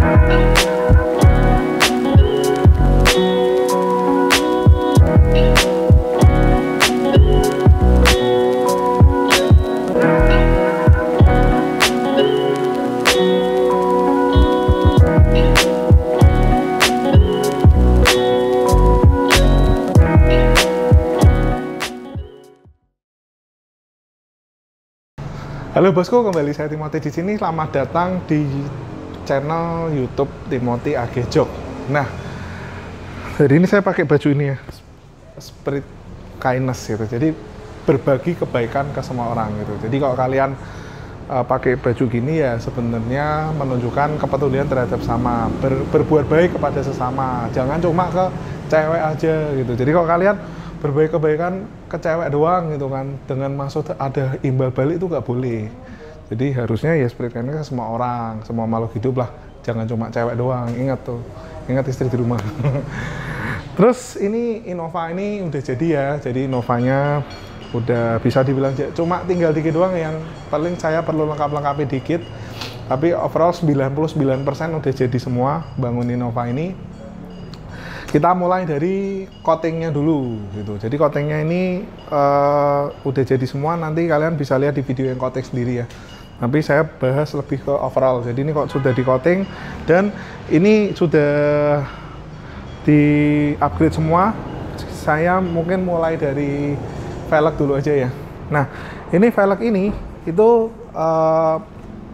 Halo bosku, kembali saya Timothy di sini. Selamat datang di channel YouTube Timothy AG Jog. Nah, hari ini saya pakai baju ini ya, spirit kindness gitu. Jadi berbagi kebaikan ke semua orang gitu. Jadi kalau kalian pakai baju gini ya sebenarnya menunjukkan kepedulian terhadap sama, berbuat baik kepada sesama. Jangan cuma ke cewek aja gitu. Jadi kalau kalian berbaik kebaikan ke cewek doang gitu kan, dengan maksud ada imbal balik itu nggak boleh. Jadi harusnya ya spirit kindness ke semua orang, semua makhluk hidup lah, jangan cuma cewek doang. Ingat tuh, ingat istri di rumah. Terus ini Innova ini udah jadi ya, jadi Innovanya udah bisa dibilang cuma tinggal dikit doang yang paling saya perlu lengkap-lengkapi dikit, tapi overall 99% udah jadi semua bangun Innova ini. Kita mulai dari coatingnya dulu gitu. Jadi coatingnya ini udah jadi semua, nanti kalian bisa lihat di video yang coating sendiri ya. Tapi saya bahas lebih ke overall. Jadi ini kok sudah di coating dan ini sudah di upgrade semua. Saya mungkin mulai dari velg dulu aja ya. Nah, ini velg ini itu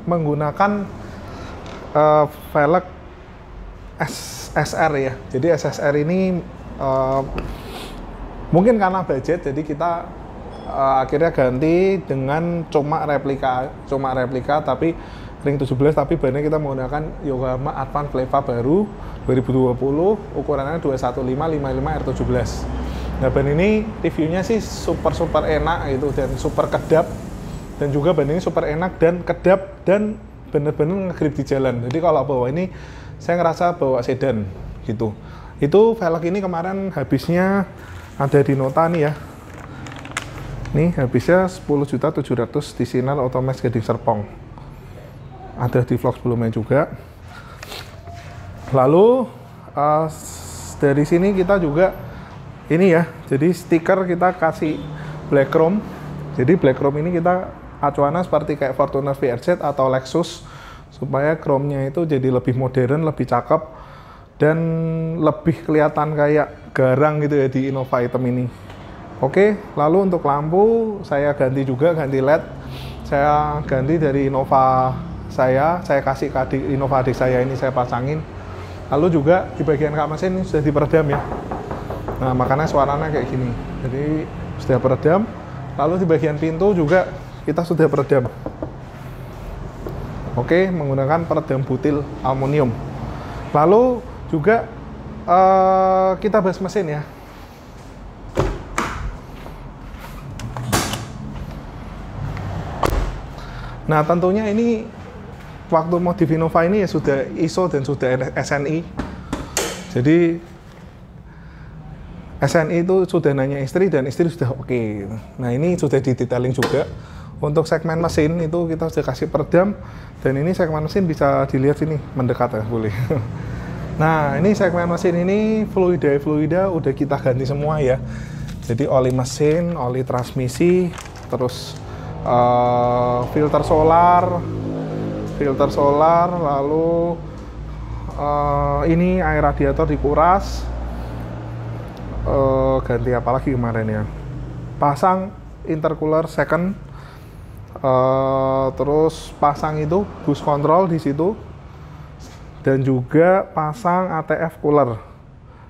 menggunakan velg SSR ya. Jadi SSR ini mungkin karena budget, jadi kita akhirnya ganti dengan cuma replika tapi ring 17, tapi bannya kita menggunakan Yokohama Advanced Fleva baru 2020, ukurannya 215/55 R17. Nah, ban ini reviewnya sih super enak gitu dan super kedap, dan juga ban ini super enak dan kedap dan bener-bener ngegrip di jalan. Jadi kalau bawa ini saya ngerasa bawa sedan gitu. Itu velg ini kemarin habisnya ada di Nota nih ya. Nih habisnya 10.700.000 di Sinar Automax Gading Serpong. Ada di vlog sebelumnya juga. Lalu dari sini kita juga ini ya. Jadi stiker kita kasih black chrome. Jadi black chrome ini kita acuannya seperti kayak Fortuner VRZ atau Lexus, supaya chrome-nya itu jadi lebih modern, lebih cakep, dan lebih kelihatan kayak garang gitu ya di Innova item ini. Oke, lalu untuk lampu saya ganti juga, ganti LED. Saya ganti dari Innova saya kasih ke Innova adik saya ini, saya pasangin. Lalu juga di bagian kap mesin ini sudah diperedam ya. Nah, makanya suaranya kayak gini. Jadi sudah peredam. Lalu di bagian pintu juga kita sudah peredam. Oke, menggunakan peredam butil aluminium. Lalu juga kita bahas mesin ya. Nah, tentunya ini waktu modif Innova ini ya sudah ISO dan sudah SNI. Jadi SNI itu sudah nanya istri dan istri sudah oke. Nah, ini sudah didetailing juga. Untuk segmen mesin itu kita sudah kasih peredam, dan ini segmen mesin bisa dilihat sini mendekat ya, boleh. Nah, ini segmen mesin ini fluida udah kita ganti semua ya. Jadi oli mesin, oli transmisi, terus filter solar, lalu ini air radiator dikuras. Ganti apa lagi kemarin ya? Pasang intercooler second. Terus pasang itu bus control di situ, dan juga pasang ATF cooler.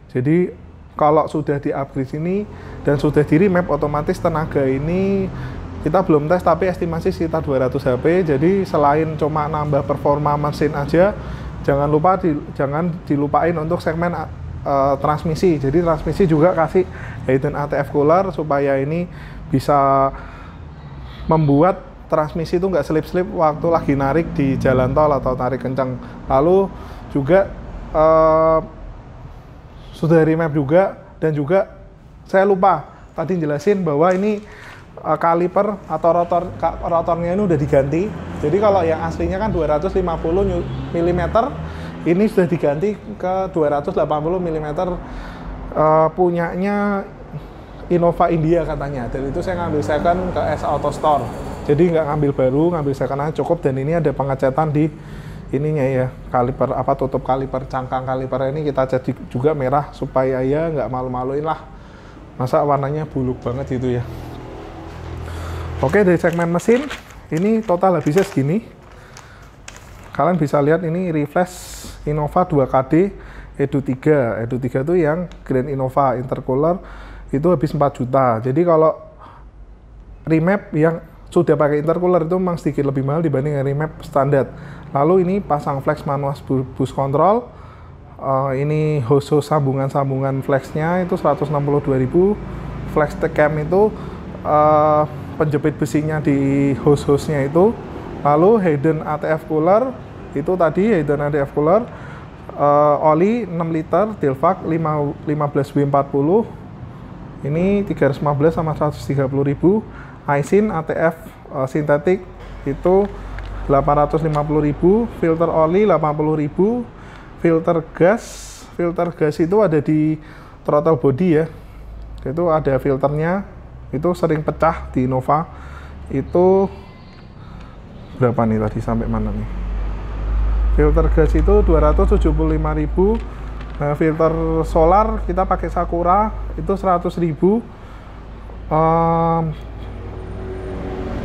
Jadi kalau sudah di upgrade ini dan sudah di remap, otomatis tenaga ini kita belum tes tapi estimasi sekitar 200 HP. Jadi selain cuma nambah performa mesin aja, jangan dilupain untuk segmen transmisi. Jadi transmisi juga kasih Hayden ATF cooler supaya ini bisa membuat transmisi itu nggak selip-selip waktu lagi narik di jalan tol atau tarik kencang. Lalu juga sudah remap juga, dan juga saya lupa tadi jelasin bahwa ini kaliper atau rotornya ini udah diganti. Jadi kalau yang aslinya kan 250 mm, Ini sudah diganti ke 280 mm punyanya Innova India katanya. Dan itu saya ngambil second ke S Auto Store. Jadi nggak ngambil baru, ngambil second aja cukup. Dan ini ada pengecetan di ininya ya, kaliper apa, tutup kaliper, cangkang kaliper ini kita cat juga merah supaya ya nggak malu-maluin lah. Masa warnanya buluk banget gitu ya. Oke, dari segmen mesin ini total habisnya segini. Kalian bisa lihat ini refresh Innova 2KD Edu 3. Edu 3 itu yang Grand Innova intercooler itu habis 4 juta. Jadi kalau remap yang sudah pakai intercooler itu memang sedikit lebih mahal dibanding remap standar. Lalu ini pasang flex manual boost control. Ini hose sambungan flexnya itu 162.000. Flex cam itu penjepit besinya di hose-nya itu. Lalu Hayden ATF cooler itu tadi Hayden ATF cooler, oli 6 liter Delvac 15W40. Ini 315 sama 130.000. Aisin ATF sintetik itu 850.000, filter oli 80.000, filter gas itu ada di throttle body ya. Itu ada filternya, itu sering pecah di Innova. Itu berapa nih tadi, sampai mana nih? Filter gas itu 275.000. Nah, filter solar kita pakai Sakura itu 100.000.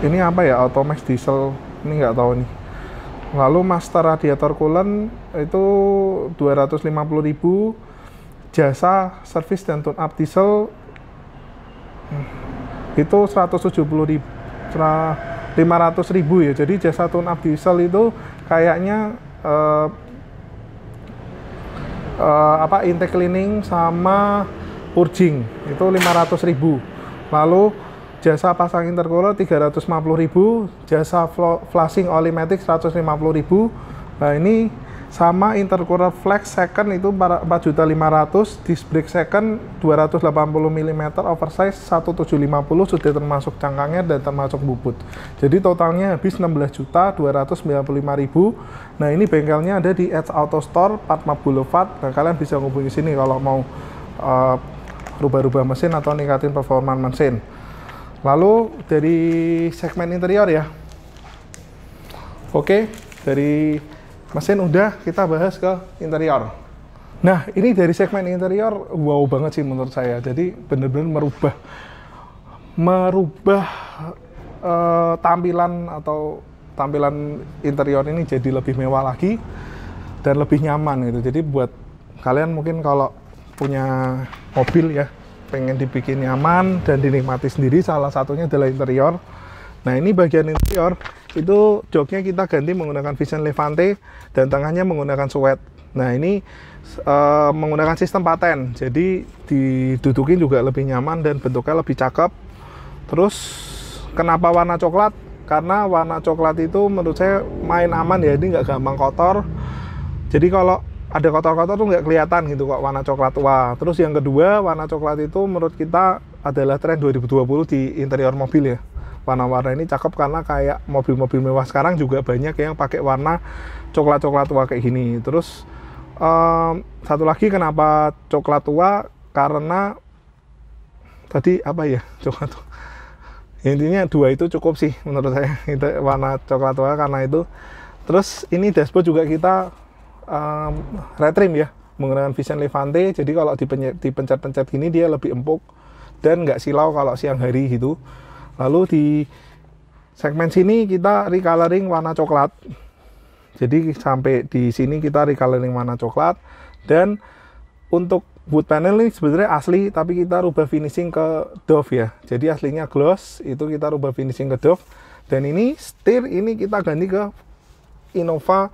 Ini apa ya, Automax diesel, ini nggak tahu nih. Lalu master radiator coolant itu 250.000. Jasa service dan tune up diesel itu 170.000, 500.000 ya. Jadi jasa tune up diesel itu kayaknya intake cleaning sama purging itu 500.000. Lalu jasa pasang intercooler 350.000, jasa flashing Olimatic 150.000. Nah, ini sama intercooler flex second itu 4.500.000, disc brake second 280 mm oversize 1750 sudah termasuk cangkangnya dan termasuk bubut. Jadi totalnya habis 16.295.000. Nah, ini bengkelnya ada di Edge Auto Store, Fatma Boulevard. Nah, kalian bisa hubungi sini kalau mau rubah-rubah mesin atau ningkatin performa mesin. Lalu dari segmen interior ya. Oke, dari mesin udah, kita bahas ke interior. Nah, ini dari segmen interior wow banget sih menurut saya. Jadi bener-bener merubah tampilan interior ini jadi lebih mewah lagi dan lebih nyaman gitu. Jadi buat kalian mungkin kalau punya mobil ya, pengen dibikin nyaman dan dinikmati sendiri, salah satunya adalah interior. Nah, ini bagian interior itu joknya kita ganti menggunakan Vision Levante dan tengahnya menggunakan suede. Nah, ini menggunakan sistem paten, jadi didudukin juga lebih nyaman dan bentuknya lebih cakep. Terus kenapa warna coklat? Karena warna coklat itu menurut saya main aman ya, ini nggak gampang kotor. Jadi kalau ada kotor-kotor tuh nggak kelihatan gitu kok warna coklat. Wah, terus yang kedua, warna coklat itu menurut kita adalah tren 2020 di interior mobil ya. Warna-warna ini cakep karena kayak mobil-mobil mewah sekarang juga banyak yang pakai warna coklat-coklat tua kayak gini. Terus satu lagi kenapa coklat tua, karena tadi apa ya, coklat tua. Intinya dua itu cukup sih menurut saya, itu warna coklat tua karena itu. Terus ini dashboard juga kita retrim ya, menggunakan Vision Levante. Jadi kalau dipencet-pencet gini dia lebih empuk dan nggak silau kalau siang hari gitu. Lalu di segmen sini kita recoloring warna coklat. Jadi sampai di sini kita recoloring warna coklat. Dan untuk wood panel ini sebenarnya asli, tapi kita rubah finishing ke doff ya. Jadi aslinya gloss, itu kita rubah finishing ke doff. Dan ini setir ini kita ganti ke Innova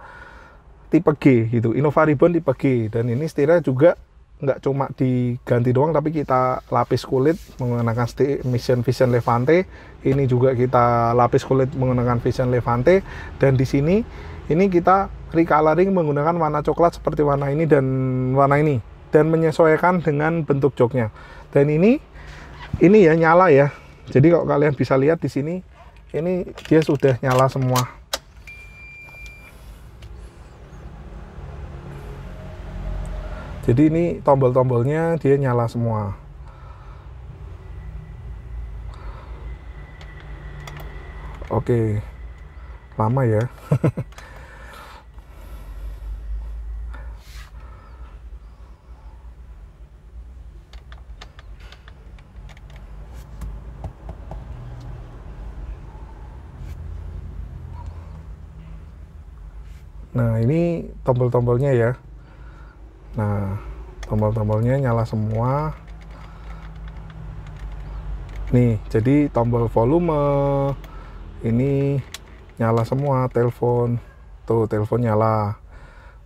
tipe G gitu, Innova Ribbon tipe G. Dan ini setirnya juga nggak cuma diganti doang, tapi kita lapis kulit menggunakan Vision Levante. Ini juga kita lapis kulit menggunakan Vision Levante. Dan di sini ini kita recoloring menggunakan warna coklat seperti warna ini dan warna ini, dan menyesuaikan dengan bentuk joknya. Dan ini ya nyala ya. Jadi kalau kalian bisa lihat di sini, ini dia sudah nyala semua. Jadi ini tombol-tombolnya dia nyala semua. Oke, lama ya. Nah, ini tombol-tombolnya ya. Nah, tombol-tombolnya nyala semua. Nih, jadi tombol volume ini nyala semua, telepon. Tuh, telepon nyala.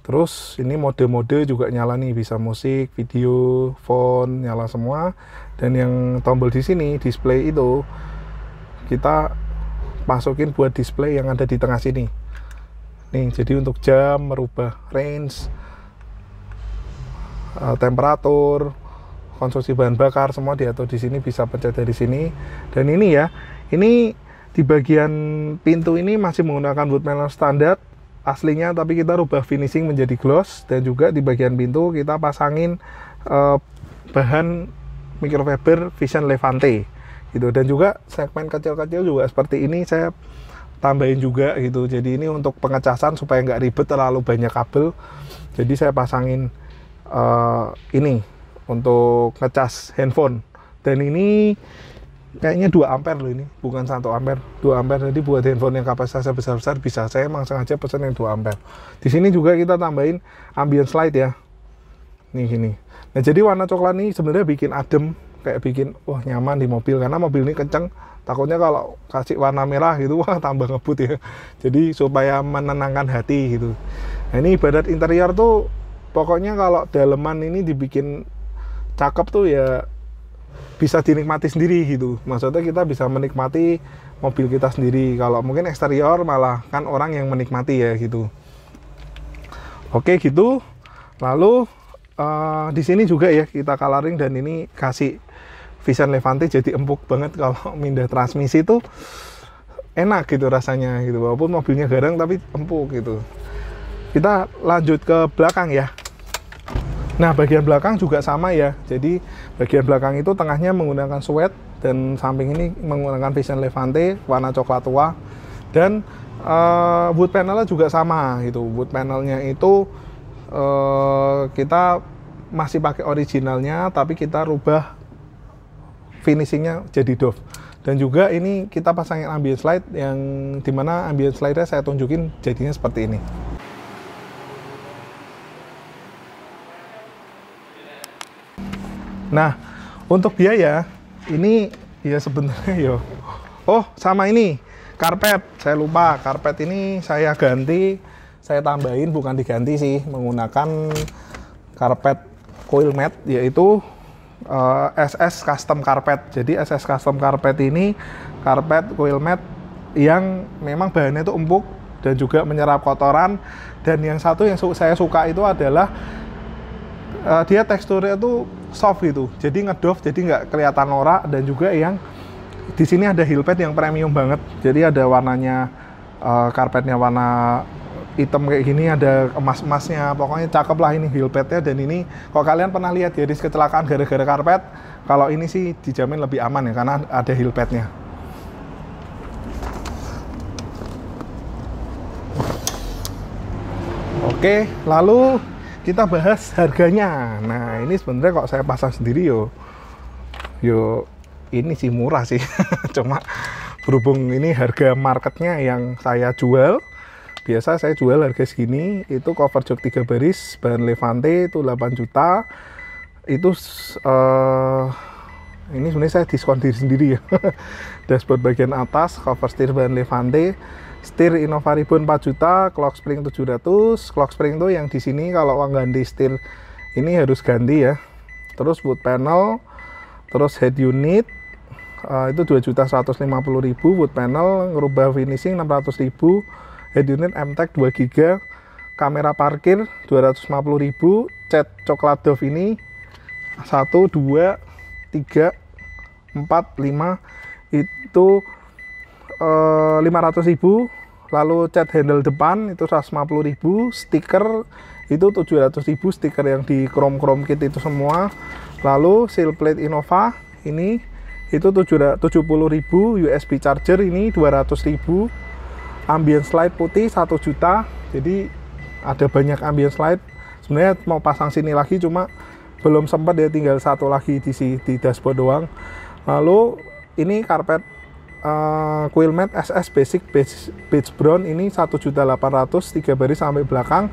Terus ini mode-mode juga nyala nih, bisa musik, video, phone, nyala semua. Dan yang tombol di sini, display itu kita masukin buat display yang ada di tengah sini. Nih, jadi untuk jam, merubah range, temperatur, konsumsi bahan bakar, semua diatur di sini, bisa pencet dari sini. Dan ini ya, ini di bagian pintu ini masih menggunakan wood panel standar aslinya, tapi kita rubah finishing menjadi gloss. Dan juga di bagian pintu kita pasangin bahan microfiber Vision Levante gitu. Dan juga segmen kecil-kecil juga seperti ini saya tambahin juga gitu. Jadi ini untuk pengecasan supaya nggak ribet terlalu banyak kabel. Jadi saya pasangin ini untuk ngecas handphone. Dan ini kayaknya 2 ampere loh, ini bukan 1 ampere, 2 ampere. Jadi buat handphone yang kapasitasnya besar-besar bisa. Saya emang sengaja pesan yang 2 ampere. Di sini juga kita tambahin ambient light ya. Nih gini. Nah, jadi warna coklat ini sebenarnya bikin adem, kayak bikin wah nyaman di mobil, karena mobil ini kenceng. Takutnya kalau kasih warna merah gitu, wah tambah ngebut ya. Jadi supaya menenangkan hati gitu. Nah, ini ibarat interior tuh, pokoknya kalau daleman ini dibikin cakep tuh ya bisa dinikmati sendiri gitu. Maksudnya kita bisa menikmati mobil kita sendiri. Kalau mungkin eksterior malah kan orang yang menikmati ya gitu. Oke gitu. Lalu di sini juga ya kita coloring, dan ini kasih Vision Levante jadi empuk banget. Kalau pindah transmisi itu enak gitu rasanya gitu, walaupun mobilnya garang tapi empuk gitu. Kita lanjut ke belakang ya. Nah, bagian belakang juga sama ya. Jadi bagian belakang itu tengahnya menggunakan suede, dan samping ini menggunakan Vision Levante warna coklat tua. Dan wood panelnya juga sama gitu. Wood panelnya itu kita masih pakai originalnya, tapi kita rubah finishingnya jadi doff. Dan juga ini kita pasangin ambient light, yang dimana ambient light-nya saya tunjukin jadinya seperti ini. Nah, untuk biaya ini ya sebenarnya yo. Oh, sama ini karpet, saya lupa. Karpet ini saya ganti, saya tambahin, bukan diganti sih, menggunakan karpet coil mat, yaitu SS Custom Carpet. Jadi SS Custom Carpet ini karpet coil mat yang memang bahannya itu empuk dan juga menyerap kotoran. Dan yang satu yang saya suka itu adalah dia teksturnya itu soft gitu, jadi ngedoff, jadi nggak kelihatan norak. Dan juga yang di sini ada heel pad yang premium banget. Jadi ada warnanya, karpetnya warna hitam kayak gini, ada emas-emasnya, pokoknya cakep lah ini heel padnya. Dan ini kalau kalian pernah lihat ya kecelakaan gara-gara karpet, kalau ini sih dijamin lebih aman ya, karena ada heel padnya. Oke, lalu kita bahas harganya. Nah, ini sebenarnya kok saya pasang sendiri yo ini sih murah sih. Cuma berhubung ini harga marketnya yang saya jual, biasa saya jual harga segini. Itu cover jok 3 baris bahan Levante itu 8 juta. Itu ini sebenarnya saya diskon diri sendiri ya. Dashboard bagian atas cover setir bahan Levante, setir Innova Ribbon 4 juta, clock spring 700. Clock spring tuh yang di sini kalau ganti setir ini harus ganti ya. Terus wood panel, terus head unit itu 2.150.000 wood panel, ngerubah finishing 600.000, head unit MTEK 2 GB, kamera parkir 250.000, cat coklat doff ini 1, 2, 3, 4, 5 itu 500.000. Lalu cat handle depan itu 150.000, stiker itu 700.000 stiker yang di chrome kit itu semua. Lalu seal plate Innova ini itu 70.000, USB charger ini 200.000, ambient slide putih 1 juta. Jadi ada banyak ambient slide. Sebenarnya mau pasang sini lagi cuma belum sempat ya, tinggal satu lagi di dashboard doang. Lalu ini karpet Quillmat SS Basic Beige Brown ini 1.800.000, 3 baris sampai belakang.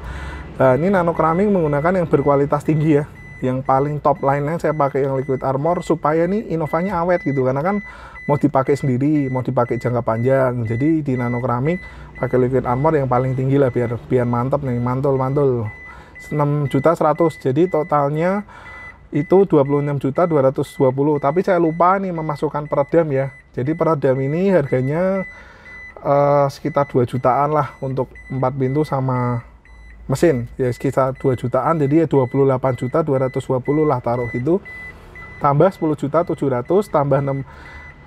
Nah, ini nano keramik menggunakan yang berkualitas tinggi ya. Yang paling top line-nya saya pakai yang Liquid Armor supaya nih Innovanya awet gitu, karena kan mau dipakai sendiri, mau dipakai jangka panjang. Jadi di nano keramik pakai Liquid Armor yang paling tinggi lah, biar mantap nih, mantul 6.100.000. Jadi totalnya itu 26.220.000. Tapi saya lupa nih memasukkan peredam ya. Jadi peredam ini harganya sekitar 2 jutaan lah untuk 4 pintu sama mesin ya, sekitar 2 jutaan. Jadi ya 28.220 lah taruh gitu, tambah 10.700.000,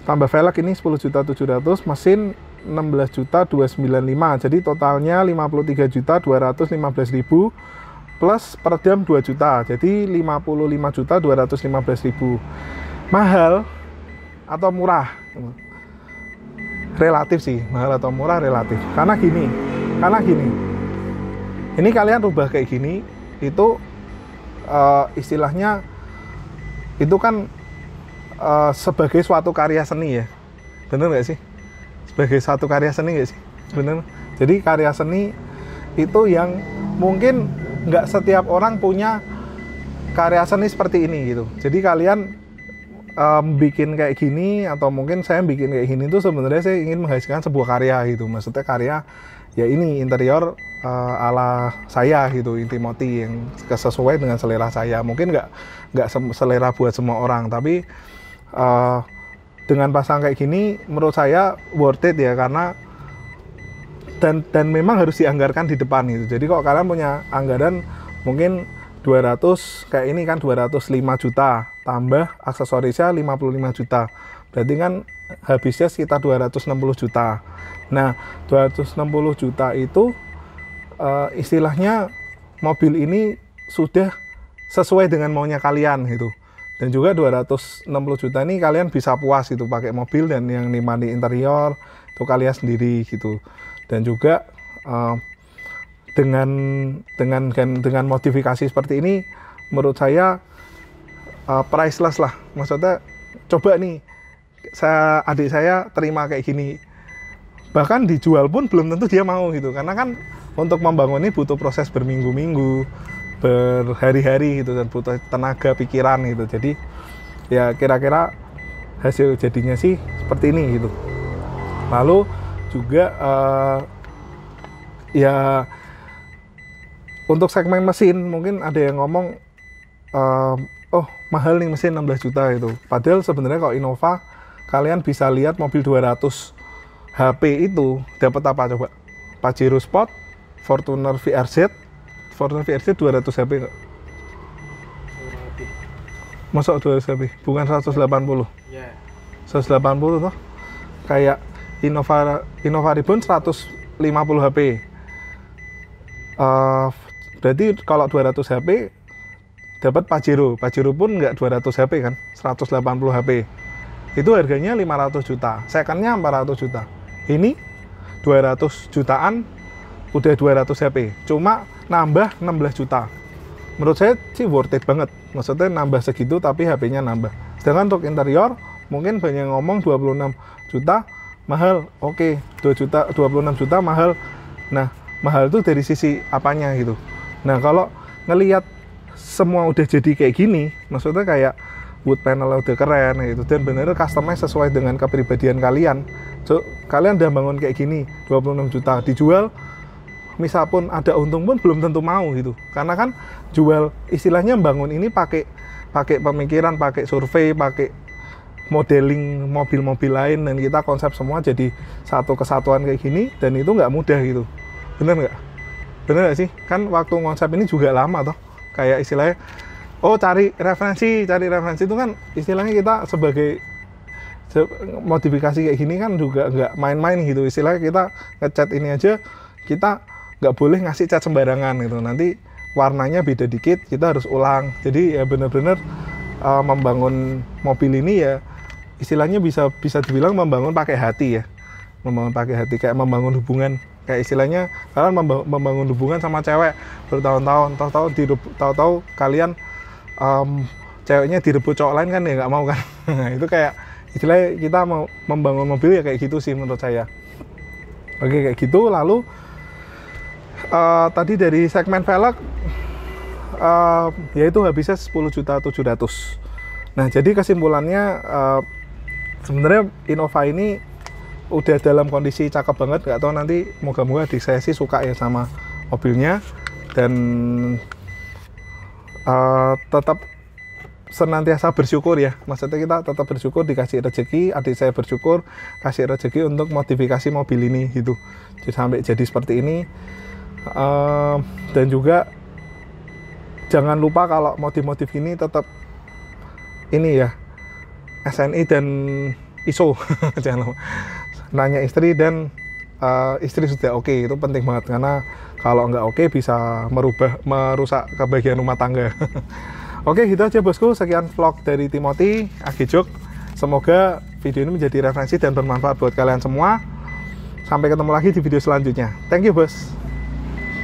tambah velg ini 10.700.000, mesin 16.295.000. Jadi totalnya 53.215.000 plus peredam 2 juta, jadi 55.215.000. Mahal atau murah? Relatif sih, mahal atau murah relatif. Karena gini, ini kalian rubah kayak gini, itu istilahnya itu kan sebagai suatu karya seni ya, bener nggak sih? Sebagai suatu karya seni nggak sih? Bener. Jadi karya seni itu yang mungkin nggak setiap orang punya karya seni seperti ini gitu. Jadi kalian bikin kayak gini, atau mungkin saya bikin kayak gini tuh sebenarnya saya ingin menghasilkan sebuah karya gitu. Maksudnya karya ya ini interior ala saya gitu, Intimoti yang sesuai dengan selera saya. Mungkin nggak selera buat semua orang, tapi dengan pasang kayak gini menurut saya worth it ya, karena dan memang harus dianggarkan di depan gitu. Jadi kalau kalian punya anggaran mungkin 200, kayak ini kan 205 juta, tambah aksesorisnya 55 juta, berarti kan habisnya sekitar 260 juta. Nah 260 juta itu istilahnya mobil ini sudah sesuai dengan maunya kalian gitu. Dan juga 260 juta ini kalian bisa puas gitu pakai mobil, dan yang dimani interior itu kalian sendiri gitu. Dan juga dengan modifikasi seperti ini menurut saya priceless lah. Maksudnya coba nih adik saya terima kayak gini, bahkan dijual pun belum tentu dia mau gitu, karena kan untuk membangun ini butuh proses berminggu-minggu, berhari-hari gitu, dan butuh tenaga pikiran gitu. Jadi ya kira-kira hasil jadinya sih seperti ini gitu. Lalu juga ya untuk segmen mesin mungkin ada yang ngomong oh mahal nih mesin 16 juta itu. Padahal sebenarnya kalau Innova kalian bisa lihat mobil 200 HP itu dapat apa coba? Pajero Sport, Fortuner VRZ 200 HP enggak? Masuk 200 HP, bukan 180. Yeah. 180 tuh kayak Innova Ribbon 150 HP. Berarti kalau 200 HP dapat Pajero pun nggak 200 HP kan, 180 HP. Itu harganya 500 juta, secondnya 400 juta. Ini 200 jutaan udah 200 HP, cuma nambah 16 juta. Menurut saya sih worth it banget. Maksudnya nambah segitu tapi HP-nya nambah. Sedangkan untuk interior mungkin banyak yang ngomong 26 juta mahal. Oke, 26 juta mahal. Nah, mahal itu dari sisi apanya gitu. Nah, kalau ngelihat semua udah jadi kayak gini, maksudnya kayak wood panel udah keren gitu, dan bener customize sesuai dengan kepribadian kalian. So, kalian udah bangun kayak gini 26 juta dijual, misal pun ada untung pun belum tentu mau gitu. Karena kan jual istilahnya bangun ini pakai pemikiran, pakai survei, pakai modeling mobil-mobil lain, dan kita konsep semua jadi satu kesatuan kayak gini, dan itu nggak mudah gitu. Bener nggak? Bener nggak sih? Kan waktu konsep ini juga lama toh. Kayak istilahnya, oh cari referensi itu kan istilahnya kita sebagai modifikasi kayak gini kan juga nggak main-main gitu. Istilahnya kita ngecat ini aja, kita nggak boleh ngasih cat sembarangan gitu. Nanti warnanya beda dikit, kita harus ulang. Jadi ya bener-bener membangun mobil ini ya istilahnya bisa dibilang membangun pakai hati ya, membangun pakai hati, kayak membangun hubungan, kayak istilahnya kalian membangun hubungan sama cewek bertahun-tahun, tahu-tahu kalian ceweknya direbut cowok lain kan ya nggak mau kan. Itu kayak istilahnya kita mau membangun mobil ya kayak gitu sih menurut saya. Oke, kayak gitu. Lalu tadi dari segmen velg yaitu habisnya 10.700.000. Nah, jadi kesimpulannya sebenarnya Innova ini udah dalam kondisi cakep banget. Nggak tahu nanti, moga-moga saya sih suka ya sama mobilnya, dan tetap senantiasa bersyukur ya. Maksudnya kita tetap bersyukur dikasih rezeki, adik saya bersyukur kasih rezeki untuk modifikasi mobil ini gitu, sampai jadi seperti ini. Dan juga jangan lupa kalau modif-modif ini tetap ini ya, SNI dan ISO. Jangan lupa nanya istri, dan istri sudah oke, itu penting banget, karena kalau nggak oke bisa merusak kebahagiaan rumah tangga. Oke, gitu aja bosku, sekian vlog dari Timothy AG-Jok. Semoga video ini menjadi referensi dan bermanfaat buat kalian semua. Sampai ketemu lagi di video selanjutnya. Thank you bos.